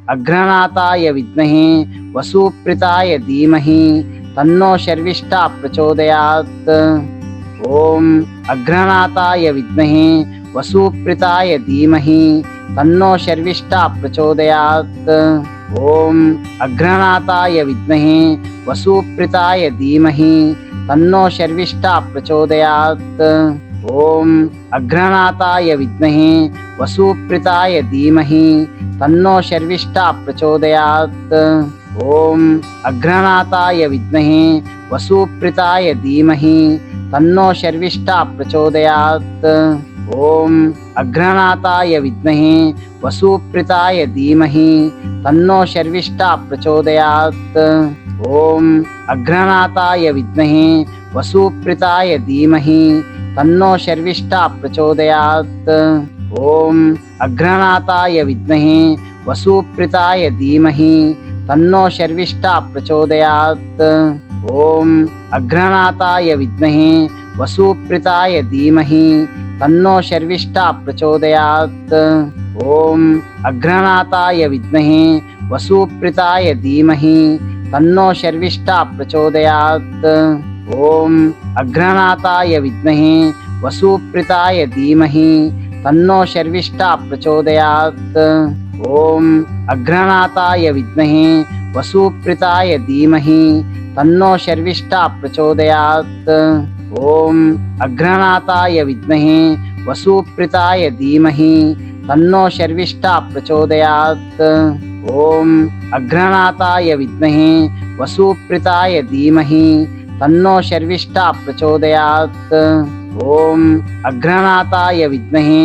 अग्रनाथाय विद्महे वसुप्रीताय धीमहि तन्नो शर्विष्ठा प्रचोदयात्। ओम अग्रनाथाय विद्महे वसुप्रीताय धीमहि तन्नो शर्विष्ठा प्रचोदयात्। ओम अग्रनाथाय विद्महे वसुप्रीताय धीमहि तन्नो शर्विष्ठा प्रचोदयात्। ओम अग्रनाथाय विद्महे वसुप्रीताय धीमहि तन्नो शर्विष्ठा प्रचोदयात्। ओम अग्रनाथाय विद्महे वसुप्रीताय धीमहि तन्नो शर्विष्ठा प्रचोदयात्। ओम अग्रनाथाय विद्महे वसुप्रीताय धीमहि तन्नो शर्विष्ठा प्रचोदयात्। ओम अग्रनाथाय विद्महे वसुप्रीताय धीमहि तन्नो शर्विष्ठा प्रचोदयात्। ओम अग्रनाथाय विद्महे वसुप्रीताय धीमहि तन्नो शर्विष्ठा प्रचोदयात्। ओम अग्रनाथाय विद्महे वसुप्रीताय धीमहि तन्नो शर्विष्ठा प्रचोदयात्। ओम अग्रनाथाय विद्महे वसुप्रीताय धीमहि तन्नो शर्विष्ठा प्रचोदयात्। ओम अग्रनाथाय विद्महे वसुप्रीताय धीमहि तन्नो शर्विष्ठा प्रचोदयात्। ओम अग्रनाथाय विद्महे वसुप्रीताय धीमहि तन्नो शर्विष्ठा प्रचोदयात्। ओम अग्रनाथाय विद्महे वसुप्रीताय धीमहि तन्नो शर्विष्ठा प्रचोदयात्। ओम अग्रनाथाय विद्महे वसुप्रीताय धीमहि तन्नो शर्विष्ठा प्रचोदयात्। ओम अग्रनाथाय विद्महे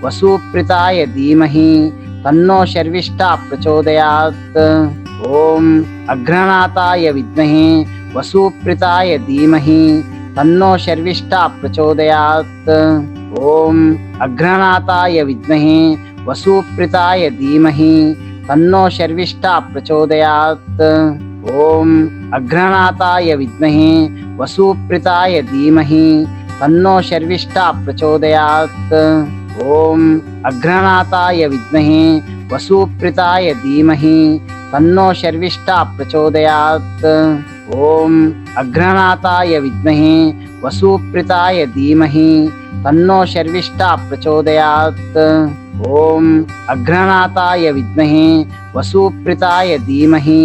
वसुप्रीताय धीमहि तन्नो शर्विष्ठा प्रचोदयात्। ओम अग्रनाथाय विद्महे वसुप्रीताय धीमहि तन्नो शर्विष्ठा प्रचोदयात्। ओम अग्रनाथाय विद्महे वसुप्रीताय धीमहि तन्नो शर्विष्ठा प्रचोदयात्। ओम अग्रनाथाय विद्महे वसुप्रीताय धीमहि तन्नो शर्विष्ठा प्रचोदयात्। ओम अग्रनाथाय विद्महे वसुप्रीताय धीमहि तन्नो शर्विष्ठा प्रचोदयात्। ओम अग्रनाथाय विद्महे वसुप्रीताय धीमहि तन्नो शर्विष्ठा प्रचोदयात्। ओम अग्रनाथाय विद्महे वसुप्रीताय धीमहि तन्नो शर्विष्ठा प्रचोदयात्। ओम अग्रनाथाय विद्महे वसुप्रीताय धीमहि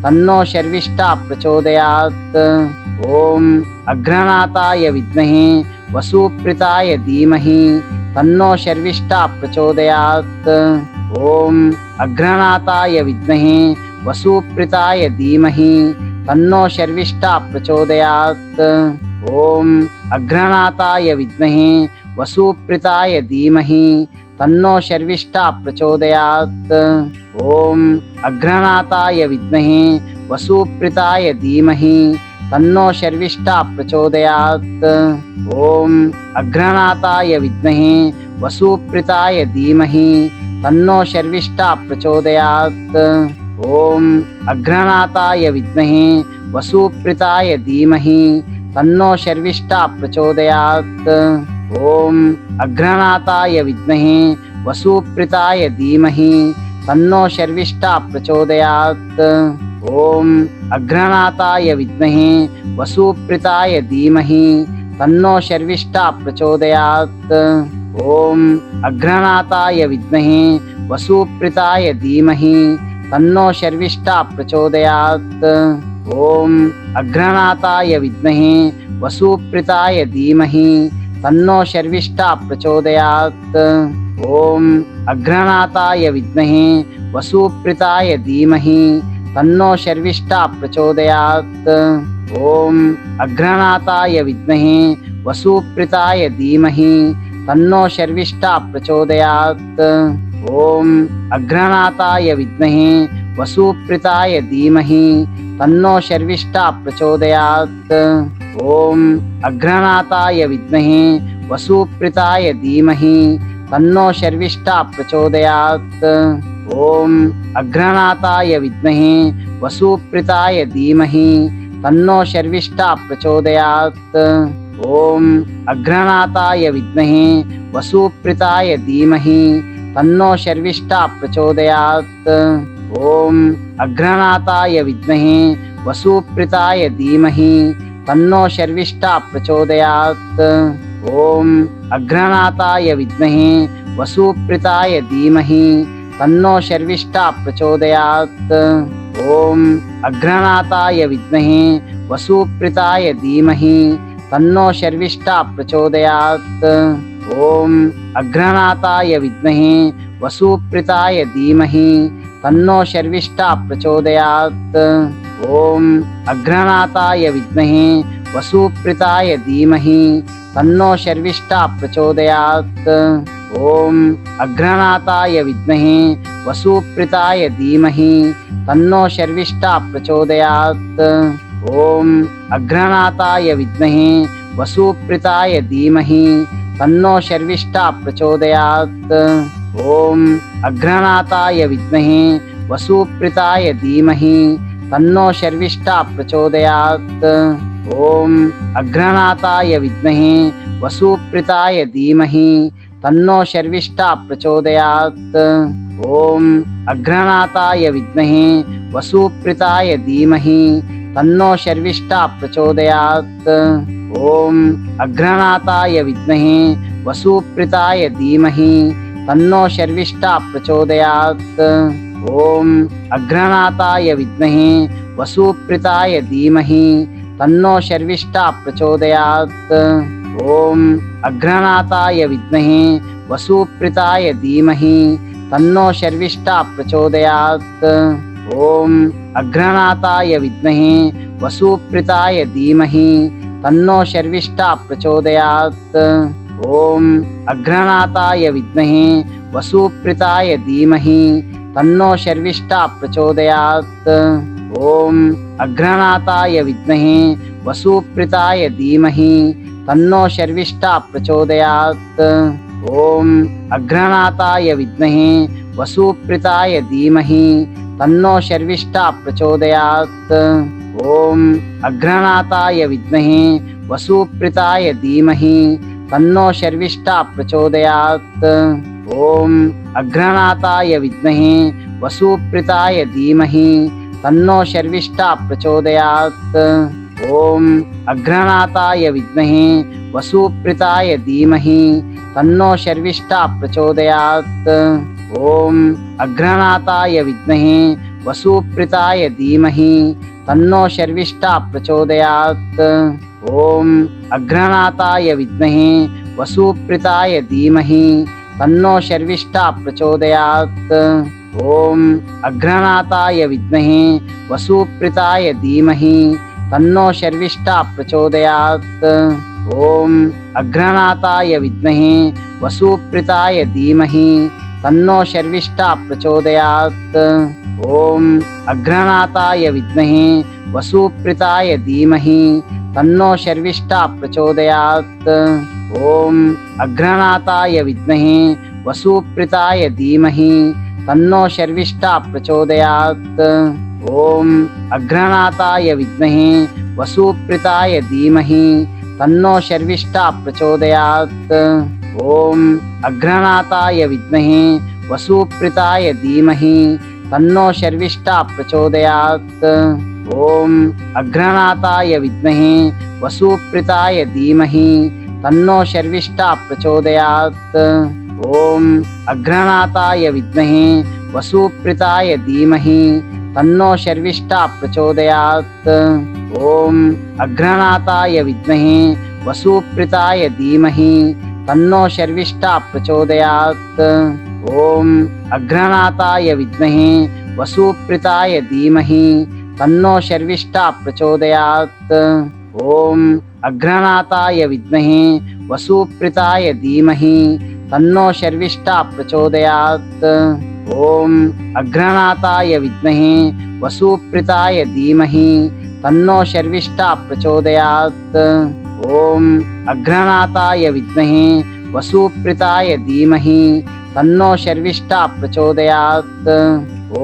तन्नो शर्विष्ठा प्रचोदयात्। ओम अग्रनाथाय विद्महे वसुप्रीताय धीमहि तन्नो शर्विष्ठा प्रचोदयात्। ओम अग्रनाथाय विद्महे वसुप्रीताय धीमहि तन्नो शर्विष्ठा प्रचोदयात्। ओम अग्रनाथाय विद्महे वसुप्रीताय धीमहि तन्नो शर्विष्ठा प्रचोदयात्। ओम अग्रनाथाय विद्महे वसुप्रीताय धीमहि तन्नो शर्विष्ठा प्रचोदयात्। ओम अग्रनाथाय विद्महे वसुप्रीताय धीमहि तन्नो शर्विष्ठा प्रचोदयात्। ओम अग्रनाथाय विद्महे वसुप्रीताय धीमहि तन्नो शर्विष्ठा प्रचोदयात्। ओम अग्रनाथाय विद्महे वसुप्रीताय धीमहि तन्नो शर्विष्ठा प्रचोदयात्। ओम अग्रनाथाय विद्महे वसुप्रीताय धीमहि तन्नो शर्विष्ठा प्रचोदयात्। ओम अग्रनाथाय विद्महे वसुप्रीताय धीमहि तन्नो शर्विष्ठा प्रचोदयात्। ओम अग्रनाथाय विद्महे वसुप्रीताय धीमहि तन्नो शर्विष्ठा प्रचोदयात्। ओम अग्रनाथाय विद्महे वसुप्रीताय धीमहि तन्नो शर्विष्ठा प्रचोदयात्। ओम अग्रनाथाय विद्महे वसुप्रीताय धीमहि तन्नो शर्विष्ठा प्रचोदयात्। ओम अग्रनाथाय विद्महे वसुप्रीताय धीमहि तन्नो शर्विष्ठा प्रचोदयात्। ओम अग्रनाथाय विद्महे वसुप्रीताय धीमहि तन्नो शर्विष्ठा प्रचोदयात्। ओम अग्रनाथाय विद्महे वसुप्रीताय धीमहि तन्नो शर्विष्ठा प्रचोदयात्। ఓం అగ్రనాథాయ విద్మహే వసుప్రితాయ ధీమహి తన్నో శర్విష్ఠా ప్రచోదయాత్. ఓం అగ్రనాథాయ విద్మహే వసుప్రితాయ ధీమహి తన్నో శర్విష్ఠా ప్రచోదయాత్. ఓం అగ్రనాథాయ విద్మహే వసుప్రితాయ ధీమహి తన్నో శర్విష్ఠా ప్రచోదయాత్. ఓం అగ్రనాథాయ విద్మహే వసుప్రితాయ ధీమహి తన్నో శర్విష్ఠా ప్రచోదయాత్. ఓం అగ్రనాథాయ విద్మహే వసుప్రితాయ ధీమహి తన్నో శర్విష్ఠా ప్రచోదయాత్. ఓం అగ్రనాథాయ విద్మహే వసుప్రితాయ ధీమహి తన్నో శర్విష్ఠా ప్రచోదయాత్. ఓం అగ్రనాథాయ విద్మహే వసుప్రితాయ ధీమహి తన్నో శర్విష్ఠా ప్రచోదయాత్. ఓం అగ్రనాథాయ విద్మహే వసుప్రితాయ ధీమహి తన్నో శర్విష్ఠా ప్రచోదయాత్. ఓం అగ్రనాథాయ విద్మహే వసుప్రితాయ ధీమహి తన్నో శర్విష్ఠా ప్రచోదయాత్. ఓం అగ్రనాథాయ విద్మహే వసుప్రితాయ ధీమహి తన్నో శర్విష్ఠా ప్రచోదయాత్. ఓం అగ్రనాథాయ విద్మహే వసుప్రితాయ ధీమహి తన్నో శర్విష్ఠా ప్రచోదయాత్. ఓం అగ్రనాథాయ విద్మహే వసుప్రితాయ ధీమహి తన్నో శర్విష్ఠా ప్రచోదయాత్. ఓం అగ్రనాథాయ విద్మహే వసుప్రితాయ ధీమహి తన్నో శర్విష్ఠా ప్రచోదయాత్. ఓం అగ్రనాథాయ విద్మహే వసుప్రితాయ ధీమహి తన్నో శర్విష్ఠా ప్రచోదయాత్. ఓం అగ్రనాథాయ విద్మహే వసుప్రితాయ ధీమహి తన్నో శర్విష్ఠా ప్రచోదయాత్. ఓం అగ్రనాథాయ విద్మహే వసుప్రితాయ ధీమహి తన్నో శర్విష్ఠా ప్రచోదయాత్. ఓం అగ్రనాథాయ విద్మహే వసుప్రితాయ ధీమహి తన్నో శర్విష్ఠా ప్రచోదయాత్. ఓం అగ్రనాథాయ విద్మహే వసుప్రితాయ ధీమహి తన్నో శర్విష్ఠా ప్రచోదయాత్. ఓం అగ్రనాథాయ విద్మహే వసుప్రితాయ ధీమహి తన్నో శర్విష్ఠా ప్రచోదయాత్. ఓం అగ్రనాథాయ విద్మహే వసుప్రితాయ ధీమహి తన్నో శర్విష్ఠా ప్రచోదయాత్. ఓం అగ్రనాథాయ విద్మహే వసుప్రితాయ ధీమహి తన్నో శర్విష్ఠా ప్రచోదయాత్. ఓం అగ్రనాథాయ విద్మహే వసుప్రితాయ ధీమహి తన్నో శర్విష్ఠా ప్రచోదయాత్. ఓం అగ్రనాథాయ విద్మహే వసుప్రితాయ ధీమహి తన్నో శర్విష్ఠా ప్రచోదయాత్. ఓం అగ్రనాథాయ విద్మహే వసుప్రితాయ ధీమహి తన్నో శర్విష్ఠా ప్రచోదయాత్. ఓం అగ్రనాథాయ విద్మహే వసుప్రితాయ ధీమహి తన్నో శర్విష్ఠా ప్రచోదయాత్. ఓం అగ్రనాథాయ విద్మహే వసుప్రితాయ ధీమహి తన్నో శర్విష్ఠా ప్రచోదయాత్. ఓం అగ్రనాథాయ విద్మహే వసుప్రితాయ ధీమహి తన్నో శర్విష్ఠా ప్రచోదయాత్. ఓం అగ్రనాథాయ విద్మహే వసుప్రితాయ ధీమహి తన్నో శర్విష్ఠా ప్రచోదయాత్. ఓం అగ్రనాథాయ విద్మహే వసుప్రితాయ ధీమహి తన్నో శర్విష్ఠా ప్రచోదయాత్. ఓం అగ్రనాథాయ విద్మహే వసుప్రితాయ ధీమహి తన్నో శర్విష్ఠా ప్రచోదయాత్. ఓం అగ్రనాథాయ విద్మహే వసుప్రితాయ ధీమహి తన్నో శర్విష్ఠా ప్రచోదయాత్. ఓం అగ్రనాథాయ విద్మహే వసుప్రితాయ ధీమహి తన్నో శర్విష్ఠా ప్రచోదయాత్. ఓం అగ్రనాథాయ విద్మహే వసుప్రితాయ ధీమహి తన్నో శర్విష్ఠా ప్రచోదయాత్. ఓం అగ్రనాథాయ విద్మహే వసుప్రితాయ ధీమహి తన్నో శర్విష్ఠా ప్రచోదయాత్. ఓం అగ్రనాథాయ విద్మహే వసుప్రితాయ ధీమహి తన్నో శర్విష్ఠా ప్రచోదయాత్.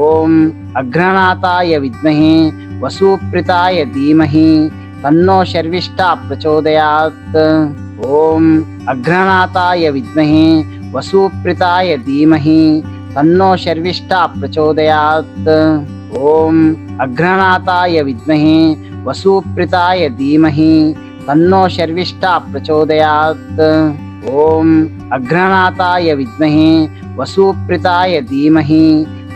ఓం అగ్రనాథాయ విద్మహే వసుప్రితాయ ధీమహి తన్నో శర్విష్ఠా ప్రచోదయాత్. ఓం అగ్రనాథాయ విద్మహే వసుప్రితాయ ధీమహి तन्नो शर्विष्ठा प्रचोदयात्। ओम अग्रनाथाय विद्महे वसुप्रीताय धीमहि तन्नो शर्विष्ठा प्रचोदयात्। ओम अग्रनाथाय विद्महे वसुप्रीताय धीमहि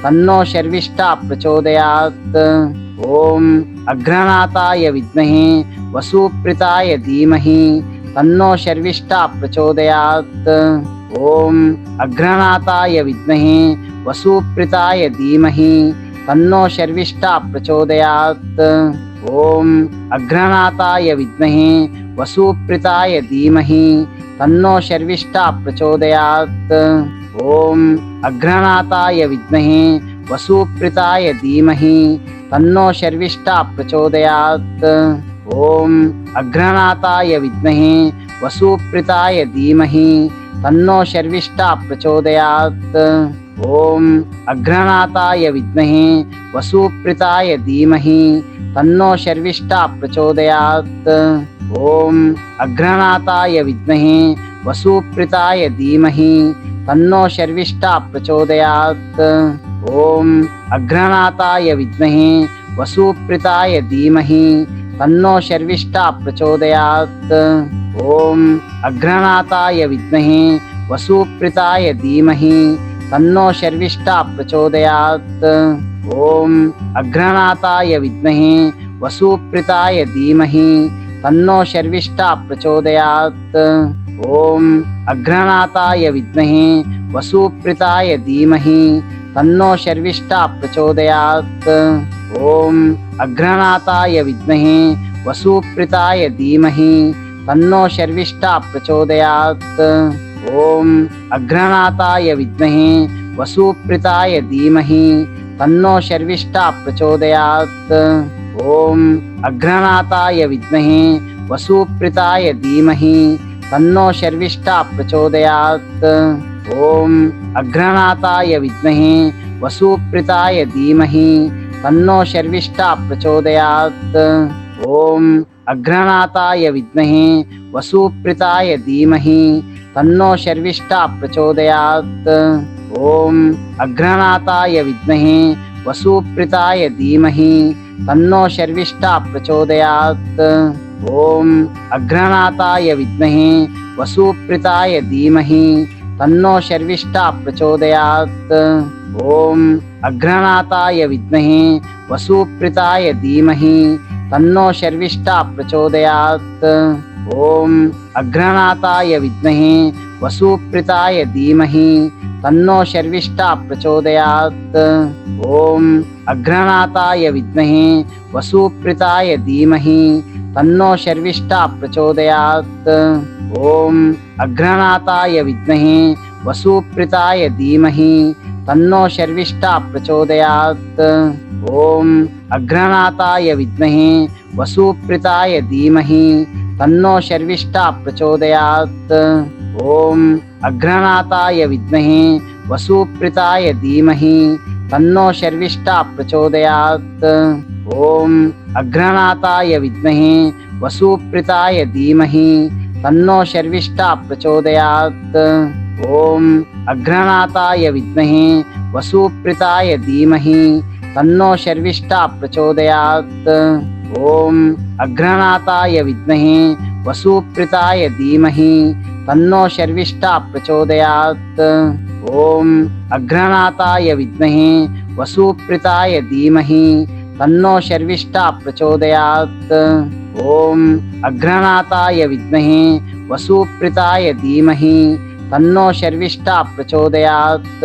तन्नो शर्विष्ठा प्रचोदयात्। ओम अग्रनाथाय विद्महे वसुप्रीताय धीमहि तन्नो शर्विष्ठा प्रचोदयात्। ओम अग्रनाथाय विद्महे वसुप्रीताय धीमहि तन्नो शर्विष्ठा प्रचोदयात्। ओम अग्रनाथाय विद्महे वसुप्रीताय धीमहि तन्नो शर्विष्ठा प्रचोदयात्। ओम अग्रनाथाय विद्महे वसुप्रीताय धीमहि तन्नो शर्विष्ठा प्रचोदयात्। ओम अग्रनाथाय विद्महे वसुप्रीताय धीमहि तन्नो शर्विष्ठा प्रचोदयात्। ओम अग्रनाथाय विद्महे वसुप्रीताय धीमहि तन्नो शर्विष्ठा प्रचोदयात्। ओम अग्रनाथाय विद्महे वसुप्रीताय धीमहि तन्नो शर्विष्ठा प्रचोदयात्। ओम अग्रनाथाय विद्महे वसुप्रीताय धीमहि तन्नो शर्विष्ठा प्रचोदयात्। ओम अग्रनाथाय विद्महे वसुप्रीताय धीमहि तन्नो शर्विष्ठा प्रचोदयात्। ओम अग्रनाथाय विद्महे वसुप्रीताय धीमहि तन्नो शर्विष्ठा प्रचोदयात्। ओम अग्रनाथाय विद्महे वसुप्रीताय धीमहि तन्नो शर्विष्ठा प्रचोदयात्। ओम अग्रनाथाय विद्महे वसुप्रीताय धीमहि तन्नो शर्विष्ठा प्रचोदयात्। ओम अग्रनाथाय विद्महे वसुप्रीताय धीमहि तन्नो शर्विष्ठा प्रचोदयात्। ओम अग्रनाथाय विद्महे वसुप्रीताय धीमहि तन्नो शर्विष्ठा प्रचोदयात्। ओम अग्रनाथाय विद्महे वसुप्रीताय धीमहि तन्नो शर्विष्ठा प्रचोदयात्। ओम अग्रनाथाय विद्महे वसुप्रीताय धीमहि तन्नो शर्विष्ठा प्रचोदयात्। ओम अग्रनाथाय विद्महे वसुप्रीताय धीमहि तन्नो शर्विष्ठा प्रचोदयात्। ओम अग्रनाथाय विद्महे वसुप्रीताय धीमहि तन्नो शर्विष्ठा प्रचोदयात्। ओम अग्रनाथाय विद्महे वसुप्रीताय धीमहि तन्नो शर्विष्ठा प्रचोदयात्। ओम अग्रनाथाय विद्महे वसुप्रीताय धीमहि तन्नो शर्विष्ठा प्रचोदयात्। ओम अग्रनाथाय विद्महे वसुप्रीताय धीमहि तन्नो शर्विष्ठा प्रचोदयात्। ओम अग्रनाथाय विद्महे वसुप्रीताय धीमहि तन्नो शर्विष्ठा प्रचोदयात्। ओम अग्रनाथाय विद्महे वसुप्रीताय धीमहि तन्नो शर्विष्ठा प्रचोदयात्। ओम अग्रनाथाय विद्महे वसुप्रीताय धीमहि तन्नो शर्विष्ठा प्रचोदयात्। ओम अग्रनाथाय विद्महे वसुप्रीताय धीमहि तन्नो शर्विष्ठा प्रचोदयात्। ओम अग्रनाथाय विद्महे वसुप्रीताय धीमहि तन्नो शर्विष्ठा प्रचोदयात्। ओम अग्रनाथाय विद्महे वसुप्रीताय धीमहि तन्नो शर्विष्ठा प्रचोदयात्। ओम अग्रनाथाय विद्महे वसुप्रीताय धीमहि तन्नो शर्विष्ठा प्रचोदयात्। ओम अग्रनाथाय विद्महे वसुप्रीताय धीमहि तन्नो शर्विष्ठा प्रचोदयात्।